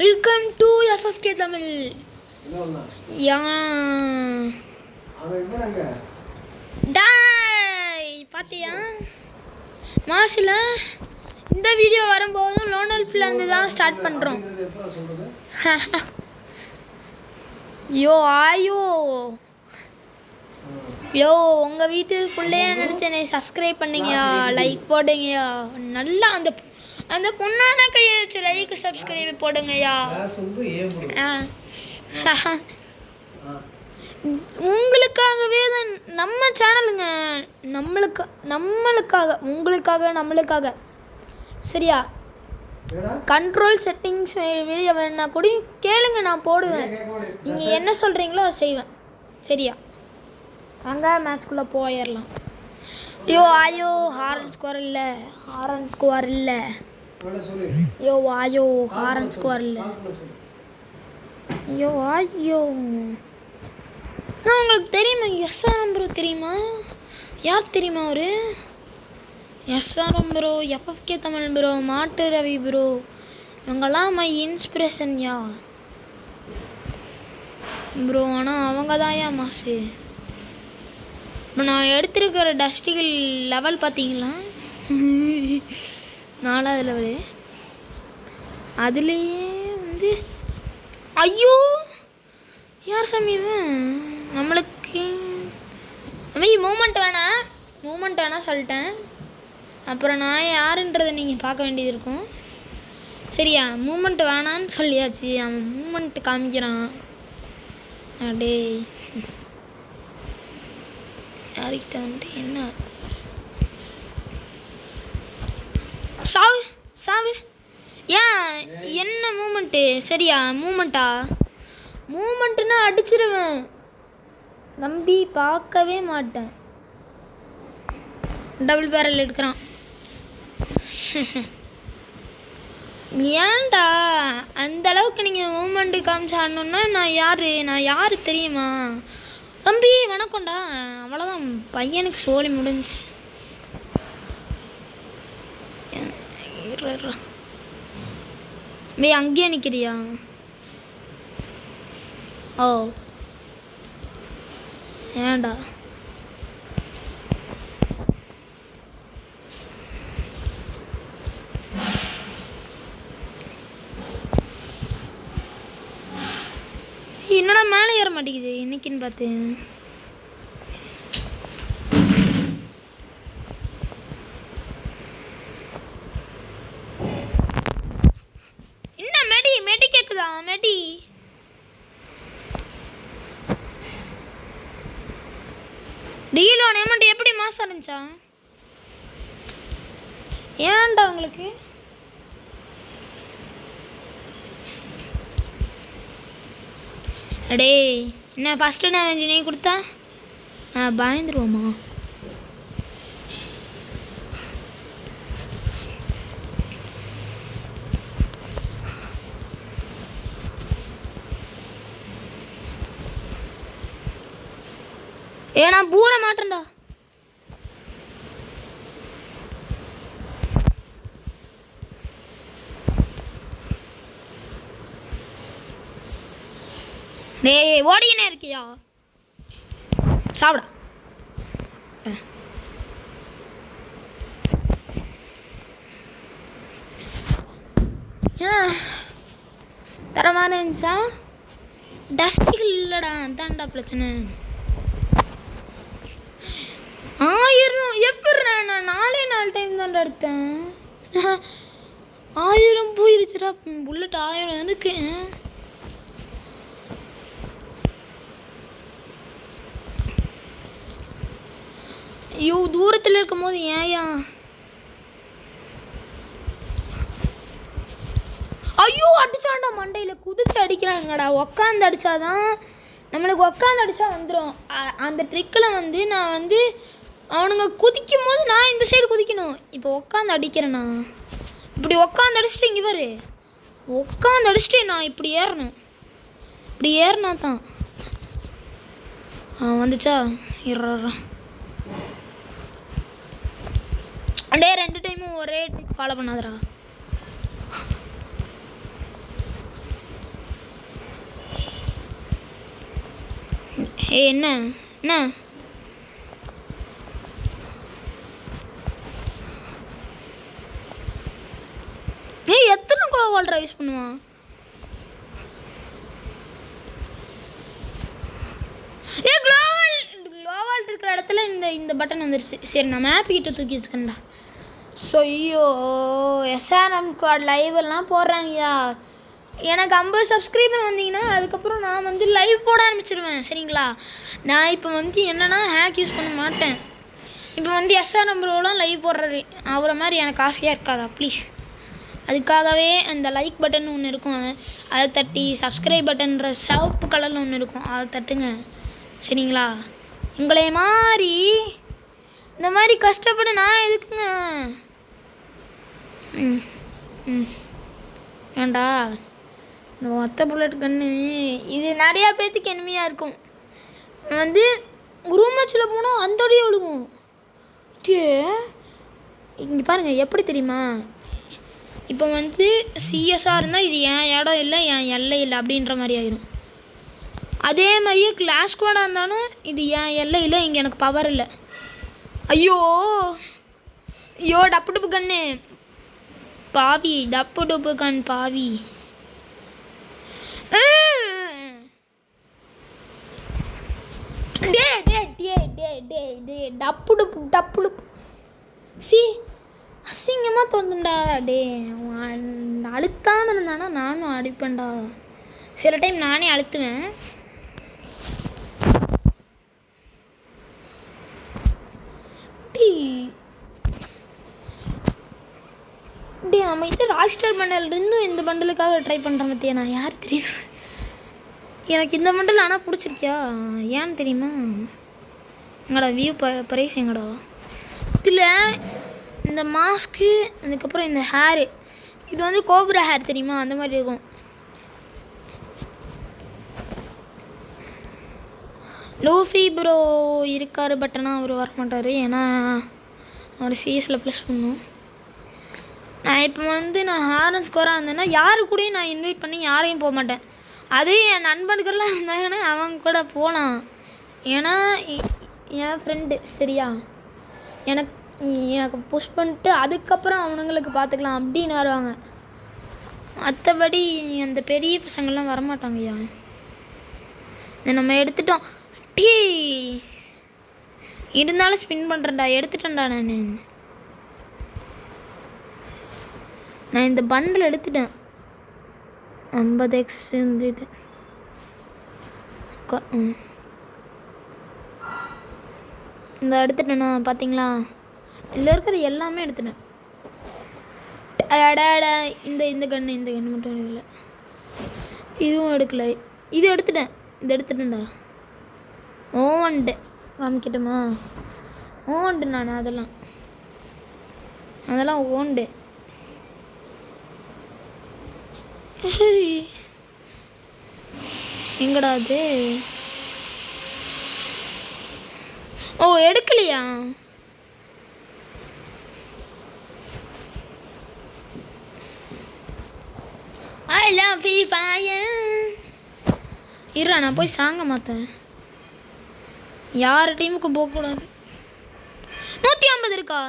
Welcome to FFK Tamil. யா டாய் பாத்தியா மாசில் இந்த வீடியோ வரும்போது லோனல்ஃபிலேருந்து தான் ஸ்டார்ட் பண்ணுறோம். யோ ஆயோ யோ உங்கள் வீட்டுக்குள்ளே நினச்சேனே, சப்ஸ்கிரைப் பண்ணுங்கயா, லைக் போடுங்கயா, நல்லா அந்த அந்த பொண்ணான கையை வச்சு லைக் சப்ஸ்கிரைப் போடுங்கயா. உங்களுக்காகவே தான் நம்ம சேனலுங்க, நம்மளுக்காக உங்களுக்காக சரியா? கண்ட்ரோல் செட்டிங்ஸ் வெளியே வேணா கூட கேளுங்க, நான் போடுவேன். நீங்கள் என்ன சொல்கிறீங்களோ செய்வேன் சரியா? அங்கே மேட்ச்குள்ளே போயிடலாம். ஐயோ ஹாரன் ஸ்கோர் இல்லை. ஐயோ ஹாரன் ஸ்கோர் இல்லை. ஐயோ நான் உங்களுக்கு தெரியுமா? எஸ்ஆர்எம் ப்ரோ தெரியுமா? யார் தெரியுமா அவரு? SRM bro, FFK Tamil bro, மாட்டு ரவி ப்ரோ, இவங்கெல்லாம் மை இன்ஸ்பிரேஷன் யா ப்ரோ. ஆனால் அவங்க தான் யா மாசு. இப்போ நான் எடுத்துருக்கிற டஸ்டிகள் லெவல் பார்த்தீங்களா? 4வது லெவலு. அதுலேயே வந்து ஐயோ யார் சாமி நம்மளுக்கு மூமெண்ட் வேணாம் சொல்லிட்டேன். அப்புறம் நான் யாருன்றதை நீங்கள் பார்க்க வேண்டியது இருக்கும் சரியா? மூமெண்ட் வேணான்னு சொல்லியாச்சு, அவன் மூமெண்ட் காமிக்கிறான். அடே யாருக்கிட்ட வந்துட்டு என்ன சாவு ஏன் என்ன மூமெண்ட்டு சரியா? மூமெண்ட்டுன்னா அடிச்சிருவேன் நம்பி, பார்க்கவே மாட்டேன். டபுள் பேரல் எடுக்கிறான். ஏன்டா அந்த அளவுக்கு நீங்கள் மூமெண்ட்டு காமிச்சாடணுன்னா நான் யார் தெரியுமா தம்பி? வணக்கம்டா. அவ்வளோதான், பையனுக்கு சோழி முடிஞ்சு. அங்கேயே நிற்கிறியா? ஓ ஏன்டா என்னடா மேலே ஏற மாட்டேங்குது இன்னைக்குன்னு பார்த்து? என்ன மெடி கேக்குதா? மெடி டீலோ நேமண்ட் எப்படி மாசம் இருந்துச்சா? ஏன்டா உங்களுக்கு அடே என்ன ஃபஸ்ட்டு டேமேஜ் நீ கொடுத்தா நான் பயந்துருவோமா? நான் பூர மாட்டேன்டா. டேய் ஓடினே இருக்கியா? சாப்பிட தரமான இருந்துச்சா? டஸ்டிகள் இல்லைடா, தான்டா பிரச்சனை. 1000 எப்படி? நான் 4 டைம் தான்டா எடுத்தேன். 1000 போயிருச்சுடா. புல்லட் 1000 எனக்கு. ஐயோ தூரத்தில் இருக்கும் போது ஏயா? ஐயோ அடிச்சாண்டா மண்டையில் குதிச்சு அடிக்கிறாங்கடா. உக்காந்து அடித்தாதான் நம்மளுக்கு, உக்காந்து அடித்தா வந்துடும். அந்த ட்ரிக்கில் வந்து நான் வந்து அவனுங்க குதிக்கும் போது நான் இந்த சைடு குதிக்கணும். இப்போ உக்காந்து அடிக்கிறேண்ணா, இப்படி உக்காந்து அடிச்சுட்டு இங்கே பாரு, உக்காந்து அடிச்சுட்டு நான் இப்படி ஏறணும். இப்படி ஏறினா தான் வந்துச்சா? அடே 2 டைமும் ஒரே ட்ரிக் ஃபாலோ பண்ணாதடா. என்ன என்ன எத்தனை குளோவால் யூஸ் பண்ணுவான்? குளோவால் இருக்கிற இடத்துல இந்த பட்டன் வந்துருச்சு. சரி, நான் மேப் கிட்ட தூக்கி வச்சுக்கண்டா. ஸோ ஐயோ, எஸ்ஆர்எம் குவாட் லைவ் எல்லாம் போடுறாங்கய்யா. எனக்கு 50 சப்ஸ்கிரைபர் வந்தீங்கன்னா அதுக்கப்புறம் நான் வந்து லைவ் போட ஆரம்பிச்சிருவேன். சரிங்களா? நான் இப்போ வந்து என்னென்னா ஹேக் யூஸ் பண்ண மாட்டேன். இப்போ வந்து எஸ்ஆர்எம் ப்ரோலாம் லைவ் போடுறாரு. அவரை மாதிரி எனக்கு ஆசையாக இருக்காதா ப்ளீஸ். அதுக்காகவே அந்த லைக் பட்டன் ஒன்று இருக்கும், அதை தட்டி சப்ஸ்கிரைப் பட்டன்ற சிவப்பு கலரில் ஒன்று இருக்கும், அதை தட்டுங்க. சரிங்களா? உங்களே மாதிரி இந்த மாதிரி கஷ்டப்பட்டு நான் எதுக்குங்க? ஏண்டா இந்த ஒத்த புல்லட் கன்று இது நிறையா பேர்த்துக்கு எனிமையாக இருக்கும். வந்து ரூமச்சில் போனால் அந்தோடையே விழுகும். இங்கே பாருங்கள் எப்படி தெரியுமா? இப்போ வந்து சிஎஸ்ஆர் இருந்தால் இது என் இடம் இல்லை, என் எல்லை இல்லை அப்படின்ற மாதிரி ஆயிரும். அதே மாதிரியே கிளாஸ் ஸ்குவாடாக இருந்தாலும் இது என் எல்லை இல்லை, இங்கே எனக்கு பவர் இல்லை. ஐயோ ஐயோ, டப்பு டப்பு கண்ணு பாவி, டப்பு டப்பு கண் பாவி. டப்பு டப்பு டப்பு டப்பு சி அசிங்கமாக தோணுண்டா. அழுத்தாமல் இருந்தானா நானும் அடிப்பேன்டா. சில டைம் நானே அழுத்துவேன். நம்ம இது ராஜ்ஸ்டார் பண்டல்லேருந்து இந்த பண்டலுக்காக ட்ரை பண்ணுறேன் பற்றியா? நான் யார் தெரியும்? எனக்கு இந்த பண்டல் ஆனால் பிடிச்சிருக்கியா? ஏன்னு தெரியுமா? எங்கடா வியூ ப்ரைஸ் எங்கடா? இதில் இந்த மாஸ்க்கு, அதுக்கப்புறம் இந்த ஹேரு, இது வந்து கோப்ரா ஹேர் தெரியுமா? அந்த மாதிரி இருக்கும். லூஃபி ப்ரோ இருக்கார், பட் ஆனால் அவர் வரமாட்டார். ஏன்னா அவர் சிஎஸில் ப்ளஸ் பண்ணும். நான் இப்போ வந்து நான் ஹாரன் ஸ்கோராக இருந்தேன்னா யாரு கூடயும் நான் இன்வைட் பண்ணி யாரையும் போக மாட்டேன். அதே என் நண்பனுக்கெல்லாம் இருந்தாங்கன்னா அவங்க கூட போகலாம். ஏன்னா என் ஃப்ரெண்டு சரியா, எனக்கு புஷ் பண்ணிட்டு அதுக்கப்புறம் அவனுங்களுக்கு பார்த்துக்கலாம் அப்படின்னு வருவாங்க. மற்றபடி அந்த பெரிய பசங்கள்லாம் வரமாட்டாங்கய்யா. இதை நம்ம எடுத்துட்டோம். இருந்தாலும் ஸ்பின் பண்ணுறேன்டா, எடுத்துட்டேன்டா. நான் இந்த பண்டில் எடுத்துட்டேன். 50x இருந்தது. இந்த எடுத்துட்டேண்ணா, பார்த்தீங்களா? இதில் இருக்கிறது எல்லாமே எடுத்துட்டேன். இந்த கன்று மட்டும் எடுக்கல. இதுவும் எடுக்கல. இது எடுத்துட்டேன்டா. ஓவண்டு காமிக்கட்டுமா? ஓண்டு நான் அதெல்லாம் ஓண்டு. எங்கடா அது? ஓ, எடுக்கலையா? I love free fire. இருடா, நான் போய் சாங்க மாற்றேன். யார் டீமுக்கு போகக்கூடாது. 150 இருக்கா?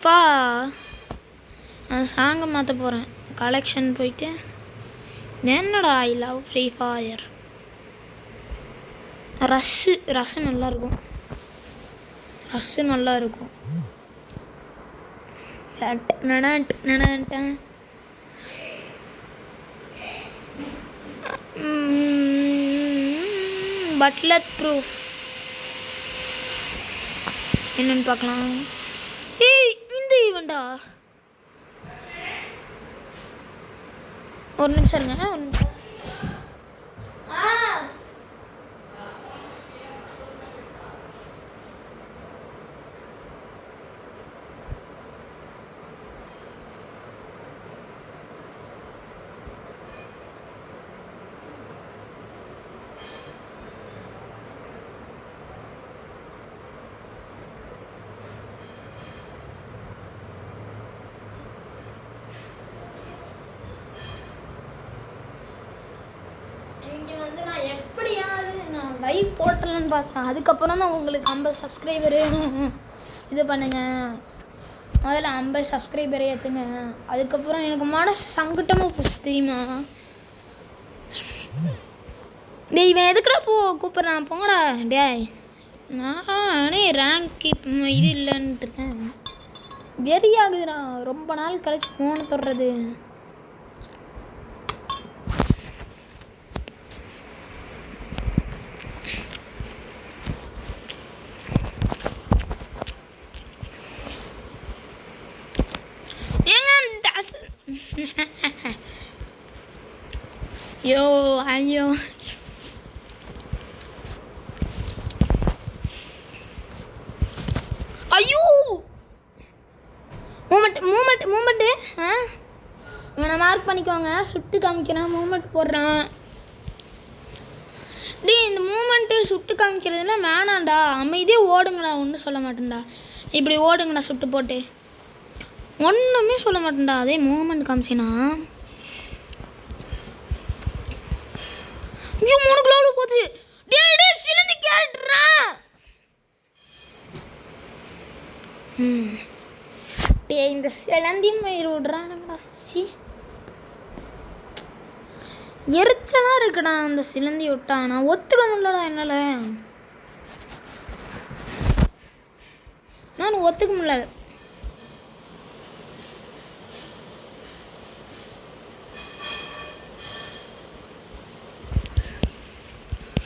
பா, நான் சாங்க மாற்ற போகிறேன். கலெக்ஷன் போயிட்டு என்னடா ஐ லவ் ஃப்ரீ ஃபயர். ரஷ்ஷு நல்லாயிருக்கும். பட்லர் ப்ரூஃப் என்னன்னு பார்க்கலாம். இந்த ஈவெண்டா? ஒரு நிமிஷம் இருங்க. இங்கே வந்து நான் எப்படியாவது நான் லைவ் போட்டலன்னு பார்த்தேன். அதுக்கப்புறம் தான் உங்களுக்கு 50 சப்ஸ்கிரைபர் வேணும், இது பண்ணுங்கள், முதல்ல 50 சப்ஸ்கிரைபர் ஏற்றுங்க. அதுக்கப்புறம் எனக்கு மனசு சங்கட்டமாக போச்சு தெரியுமா. டேய் இவன் எதுக்குடா கூப்பிட்றான் போங்கடா. டேய் நானே ரேங்க் இது இல்லைன்ட்டு இருக்கேன். வெறி ஆகுதுடா ரொம்ப நாள் கழிச்சு ஃபோன் தொடுறது. ஐயோ ஐயோ ஐயோ மூமெண்ட்டு இவனை மார்க் பண்ணிக்கோங்க. சுட்டு காமிக்கிறான், மூமெண்ட் போடுறான். டே இந்த மூமெண்ட்டு சுட்டு காமிக்கிறதுனா வேணாண்டா, அமைதியே ஓடுங்கடா, ஒன்றும் சொல்ல மாட்டேன்டா. இப்படி ஓடுங்கடா சுட்டு போட்டு, ஒன்றுமே சொல்ல மாட்டேன்டா. அதே மூமெண்ட் காமிச்சினா ஐயோ 3 கிலோவில் போச்சு. டே சிலந்தி கேரக்டரா. டே இந்த சிலந்தி மயிர் விடுறானுங்கடா. எரிச்சலாக இருக்குடா அந்த சிலந்தி விட்டா. நான் ஒத்துக்க முடியலடா என்னால், நான் ஒத்துக்க முடியல.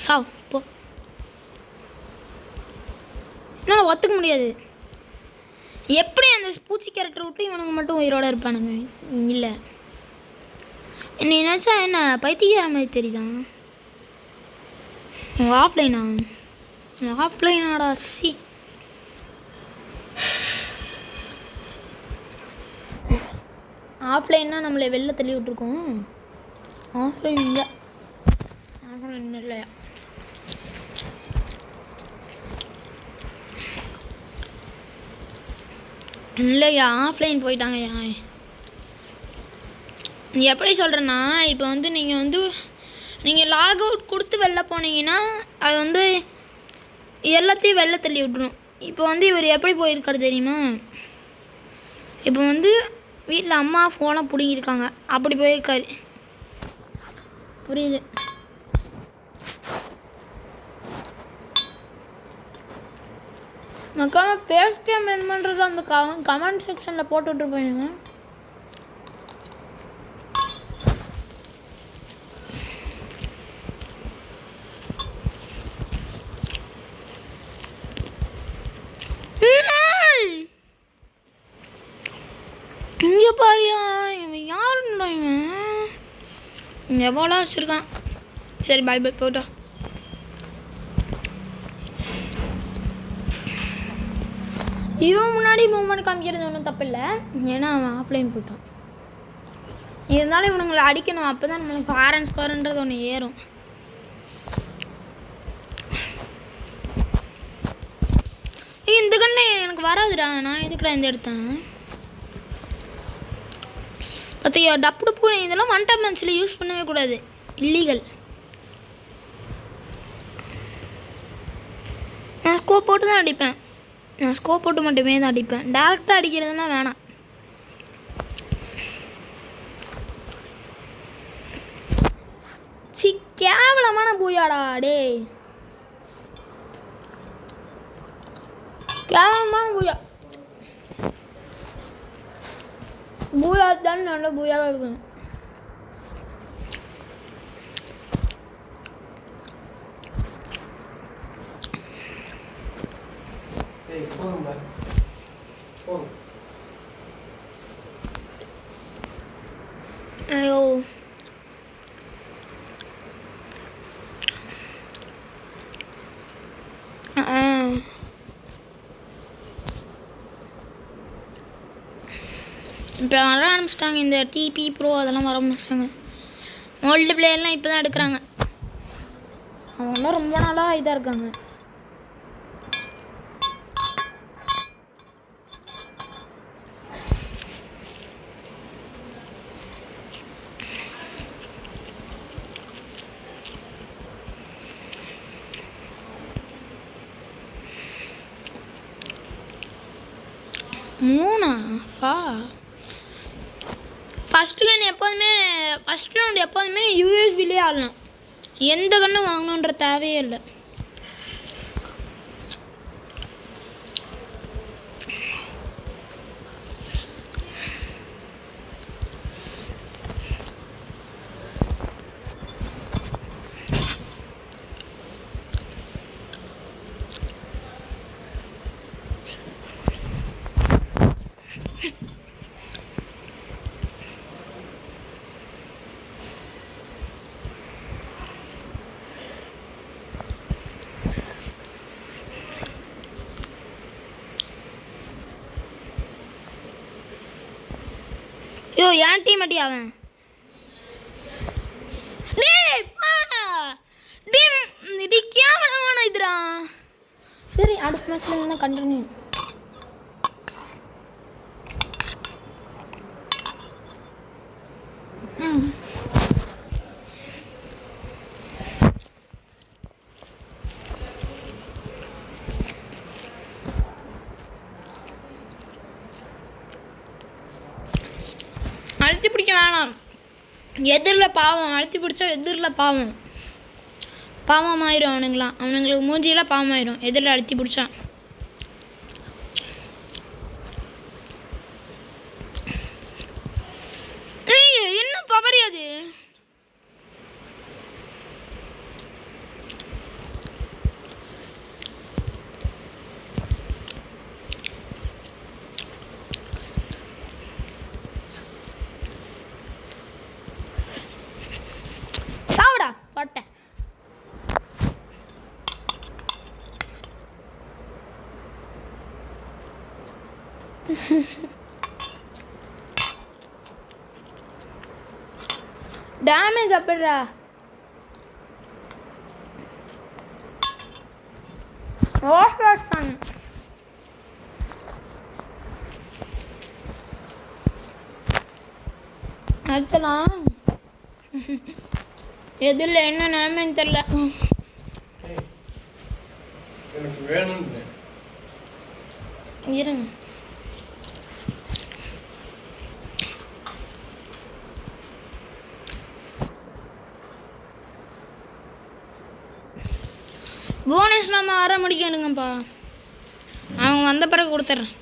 சாவ் போ, என்னால் ஒத்துக்க முடியாது. எப்படி அந்த பூச்சி கேரக்டர் விட்டு இவனுங்க மட்டும் உயிரோடு இருப்பானுங்க? இல்லை என்ன என்னாச்சா என்ன பைத்தியக்கார மாதிரி தெரியுதான். ஆஃப்லைனாடா சி. ஆஃப்லைன்னா நம்மளை வெளில தள்ளி விட்ருக்கோம். ஆஃப்லைன் இல்லை, ஆஃப்லைன் இல்லையா? இல்லையா ஆஃப்லைன் போயிட்டாங்கய்யா. எப்படி சொல்கிறேன்னா, இப்போ வந்து நீங்கள் லாக் அவுட் கொடுத்து வெளில போனீங்கன்னா அது வந்து எல்லாத்தையும் வெளில தள்ளி விட்ரும். இப்போ வந்து இவர் எப்படி போயிருக்காரு தெரியுமா, இப்போ வந்து வீட்டில் அம்மா ஃபோனை பிடிங்கிருக்காங்க, அப்படி போயிருக்காரு. புரியுது. மக்கா ஃபேஸ் கேம் என் பண்ணுறது அந்த கமெண்ட் செக்ஷனில் போட்டு விட்ருப்பீங்க. இங்கே பாரியா இவன் யாருன்னா, இவன் எவ்வளோ வச்சுருக்கான். சரி பாய் பாய் போட்டோம். இவன் முன்னாடி மூவ்மெண்ட் காமிக்கிறது ஒன்றும் தப்பு இல்லை, ஏன்னா அவன் ஆஃப்லைன் போட்டான். இருந்தாலும் இவனுங்களை அடிக்கணும், அப்போ தான் நம்மளுக்கு ஆரன் ஸ்கோருன்றது ஒன்று ஏறும். இந்த கண்ணு எனக்கு வராதுடா, நான் எதுக்குடா இந்த எடுத்தேன் பார்த்தியா. டப்பு பூனை இதெல்லாம் ஒன் டைம் மேட்ச்சில் யூஸ் பண்ணவே கூடாது, இல்லீகல். நான் ஸ்கோப் போட்டு தான் அடிப்பேன், நான் ஸ்கோப் போட்டு மட்டுமே தான் அடிப்பேன். டேரெக்டாக அடிக்கிறதுனா வேணாம். சி கேவலமான பூயாடா டே, கேவலமான பூயா. பூயா தான் நல்ல பூயாவாக இருக்கணும். ஐயோ இப்போ வர ஆரம்பிச்சிட்டாங்க இந்த டிபி ப்ரோ, அதெல்லாம் வர ஆரம்பிச்சிட்டாங்க. ஓல்டு பிளேயர்லாம் இப்போ தான் எடுக்கிறாங்க, அவங்களாம் ரொம்ப நாளாக இதாக இருக்காங்க. 3 ஃபஸ்ட்டு கன் எப்போதுமே ஃபஸ்ட் ரவுண்ட் எப்போதுமே யூஎஸ்பிலே ஆடலாம். எந்த கன்னும் வாங்கணுன்ற தேவையே இல்லை. யோ ஏன் டீம் அடி அவன் இதுரா. சரி அடுத்த மேட்ச்ல கண்டினியூ. அழுத்தி பிடிக்க வேணாம். எதிரில் பாவம் அழுத்தி பிடிச்சா எதிரில் பாவம் ஆயிரும். அவனுங்களுக்கு மூஞ்சியெல்லாம் பாவம் ஆயிரும் எதிரில் அழுத்தி பிடிச்சா. என்ன பவரி அது? சாவடா பட்டேன். டேமேஜ் அப்படிடா. அடுத்தலாம் எதில் என்ன நிலைமைன்னு தெரியல. இருங்க போனஸ் மாமா வர முடிக்கணுங்கப்பா. அவங்க வந்த பிறகு கொடுத்துட்றேன்.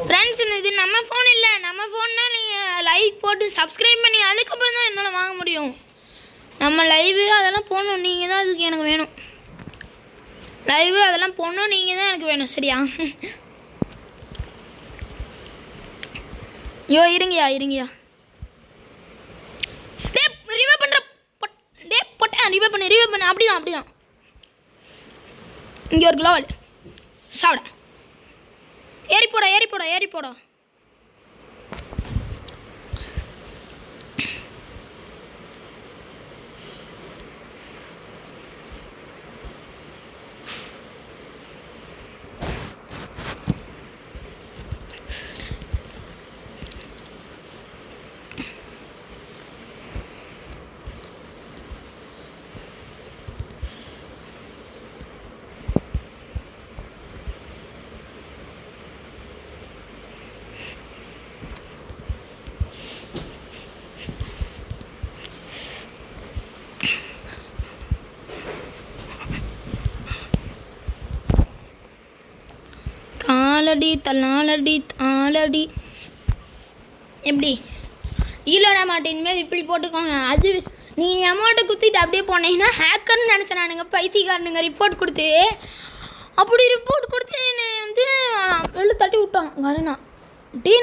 ஃப்ரெண்ட்ஸ் இது நம்ம ஃபோன் இல்லை. நம்ம ஃபோன்னா நீங்கள் லைக் போட்டு சப்ஸ்கிரைப் பண்ணி அதுக்கப்புறம் தான் என்னால் வாங்க முடியும். நம்ம லைவு அதெல்லாம் போடணும். நீங்கள் தான் அதுக்கு எனக்கு வேணும். லைவு அதெல்லாம் போடணும். நீங்கள் தான் எனக்கு வேணும். சரியா? இருங்கயா ரிவைவ் பண்ணுற போட்டேன். ரிவைவ் பண்ணு. அப்படிதான் இங்கே ஒரு குளோவல் சாப்பிட ஏறி போடா. தாளடி எப்படி ஈலோட மாட்டேன் மேல் இப்படி போட்டுக்கோங்க. அது நீங்கள் அமௌண்ட்டை குத்திட்டு அப்படியே போனீங்கன்னா ஹேக்கர்னு நினச்சேன் நானுங்க. பைத்தியக்காரனுங்க ரிப்போர்ட் கொடுத்து என்னை வந்து வெளில தட்டி விட்டான் கருணா.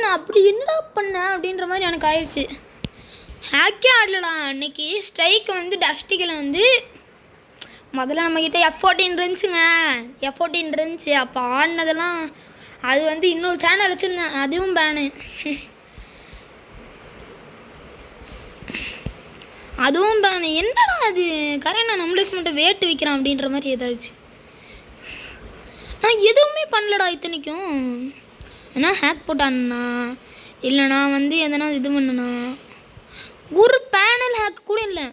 நான் அப்படி என்னடா பண்ணேன் அப்படின்ற மாதிரி எனக்கு ஆயிடுச்சு. ஹேக்கே ஆடலடா அன்னைக்கு. ஸ்ட்ரைக் வந்து டஸ்டிக்கில் வந்து முதல்ல நம்மக்கிட்ட F14 இருந்துச்சு. அப்போ ஆடினதெல்லாம் அது வந்து இன்னொரு சேனல் வச்சுருந்தேன். அதுவும் பேனு. என்னடா அது கரெக்டாக நம்மளுக்கு மட்டும் வேட்டு வைக்கிறான் அப்படின்ற மாதிரி ஏதாச்சு. நான் எதுவுமே பண்ணலடா இத்தனைக்கும். ஏன்னா ஹேக் போட்டான்னா இல்லைனா வந்து எதனா இது பண்ணனா ஒரு பேனல் ஹேக் கூட இல்லை.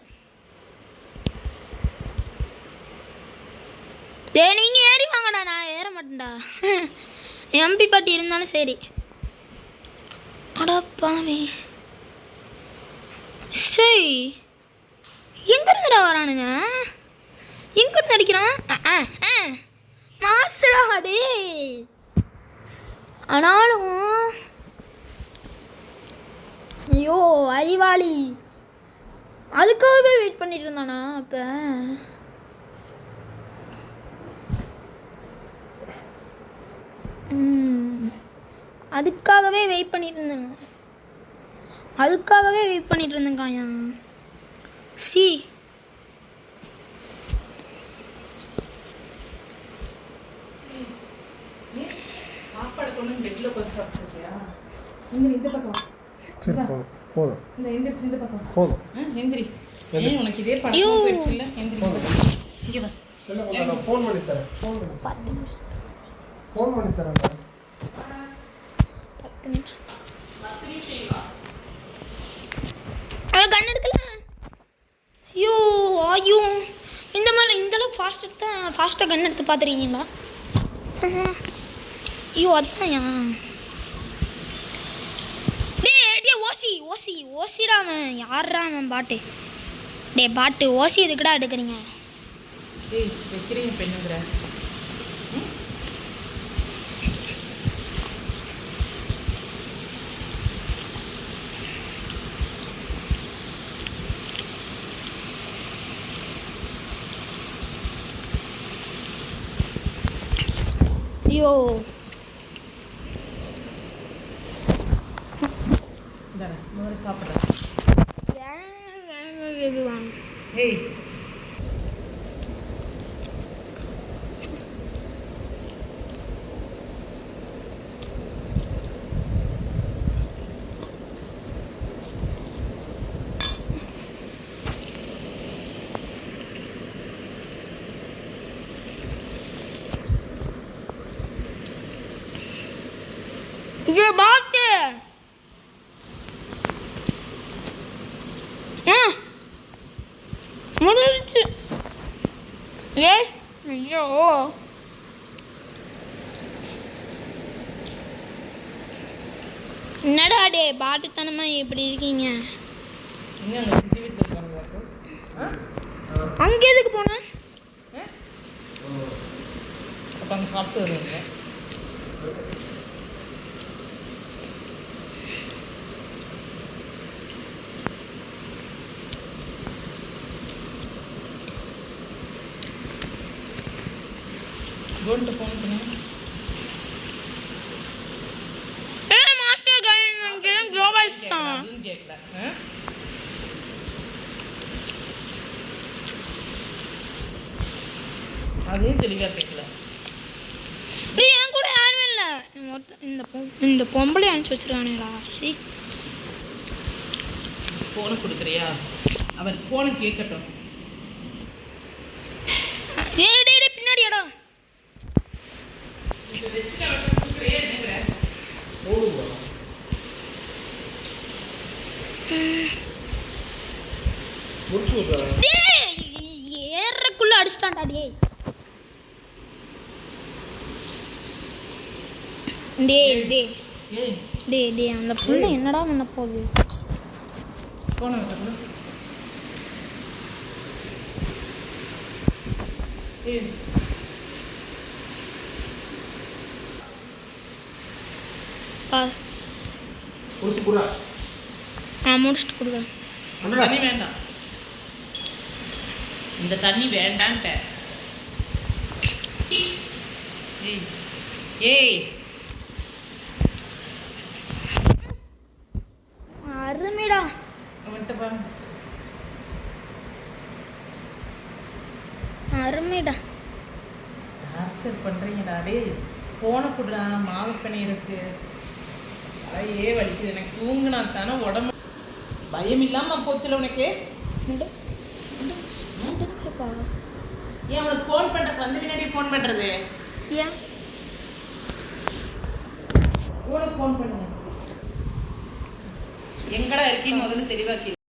சரி நீங்கள் ஏறி வாங்கடா, நான் ஏற மாட்டேன்டா. எம்பி பாட்டி இருந்தாலும் சரி. அடப்பாவே சரி, எங்கேருந்துடா வரானுங்க? எங்கேருந்து அடிக்கிறான்? மாஸ்டரா டே. ஆனாலும் ஐயோ அறிவாளி, அதுக்காகவே வெயிட் பண்ணிட்டு இருந்தானா? அப்போ அதுக்காகவே வெயிட் பண்ணிட்டு இருந்தேங்க. அதுக்காகவே வெயிட் பண்ணிட்டு இருந்தேங்காயா. சி சாப்பாடு கொண்டு பெட்ல போய் சாப்பிட்டுருக்கியா? இந்த பக்கம் சரி போதும். இந்த எந்திரிச்சு இந்த பக்கம் போதும். எந்திரி. உனக்கு இதே பழக்கம் போயிடுச்சு இல்லை? எந்திரி இங்கே வா. நான் ஃபோன் பண்ணி தரேன். 10 நிமிஷம். ஃபோன் பண்ணி தரேன். 10 நிமிஷம். கண் எடுக்கல. ஐயோ ஐயோ, இந்த மாதிரி இந்தளவுக்கு ஃபாஸ்ட்டாக கண் எடுத்து பார்த்துருக்கீங்களா? ஐயோ அதான்யா. டே ஓசிடாமன் யாரா அவன் பாட்டு? டே பாட்டு ஓசி எதுக்குடா எடுக்கிறீங்க? ஏய் வைக்கிறீங்க பெண்ணுங்கிற ஐயோ முதல்ல சாப்பிட்றேன். ஏய் ये बात है। முடிச்சு எஸ். ஐயோ என்னடா டே பாட்டுத்தனமா எப்படி இருக்கீங்க? எங்க அங்கே சிட்டி வீட்டில் இருக்காங்க. அங்கே எதுக்கு போனேன்? அப்போ அங்கே சாப்பிட்டு வருவீங்க. கோல்ட்டு ஃபோன் பண்ணி அதுவும் கேட்கல. அதையும் தெளிவாக கேட்கல. என் கூட யாரும் இல்லை. இந்த பொம்பளை அனுப்பிச்சி வச்சிருக்கானுங்களா? சி ஃபோனை கொடுக்குறியா? அவன் ஃபோனை கேட்கட்டும். ஏய் பின்னாடி இடம் ஏறக்குள்ள அடிச்சிட்டான்டா. டே அந்த புள்ள என்னடா பண்ண போகுது? ஃபோனை முடிச்சுட்டு கொடுக்குறேன். தண்ணி வேண்டாம், இந்த தண்ணி வேண்டான்ட்ட. ஏய் ஏய் அருமைடா. அவன்கிட்ட பாருங்க. அருமைடா. டார்ச்சர் பண்ணுறீங்கடா. டேய் ஃபோனை கொடுறா, மாவு பண்ணி இருக்கு. அதையே வலிக்குது எனக்கு. தூங்குனா தானே உடம்பு பயம் இல்லாமல் போச்சுல உனக்கு. ஏன் உனக்கு ஃபோன் பண்ணுறக்கு வந்து பின்னாடி ஃபோன் பண்ணுறது? ஏன் உனக்கு ஃபோன் பண்ணுங்க. எங்கடா இருக்கீன்னு முதல்ல தெளிவாக்கி.